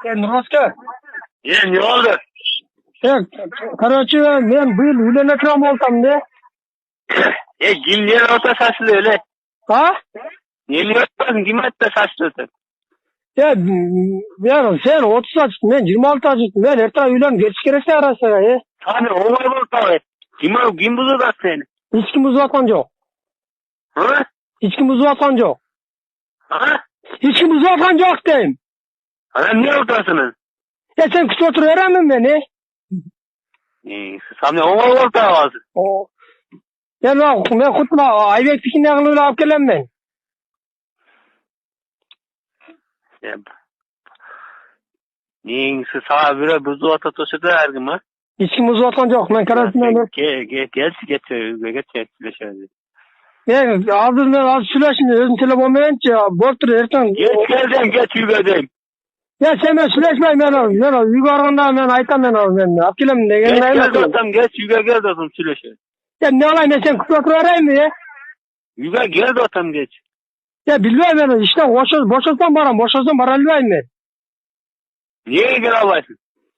Nurozka. Ne oldu? Короче, men bu yıl uylanacağım olsam ne? Kim niye orta saçlı öyle? Ha? Niye yapmasın? Kim hatta saçlı? Ya sen 30 yaşındasın, ben 26 yaşındayım. Ben erta uylan geç gerekse arasa ya. Tabii o var bu tabii. Kim buzu da seni? Hiç kim uzatan yok. Ha? Hiç kim uzatan yok. Ha? Hiç kim uzatan yok deyim. Ana niye ortasınız? Ya sen kısa otur öğrenmin beni. Sen o var orta ağzı. O. Ben kutma Aybek Tekin'le yakınlığı alıp gelen ben. Neyse sağa bir buzu atatosu da her gün mü? Hiç kim uzatan yok. Ben karasından Geç. ben ağzından az süleşinde özün telefonla ya. Bortur erten. Geç yügedim. Ya sen ben süleşmeyin ben al. Ben al. Yukarıdan ben aytam ben al. Ben alıp gelen de. Geç yüge gel dostum süleşe. Ya ne alayım ben sen kısa otur öğrenmin mi ya? Yüge gel dostum geç. Ya bilmem ben işte boşalsam baran bilmem ben. Niye gel alaysın?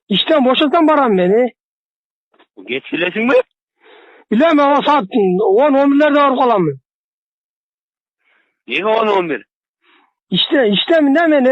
İşte boşalsam baran beni. Geç süleşin mi? Bilmem ama saat 10-11'lerde var kalan mı? Niye 10-11? İşte mi ne beni?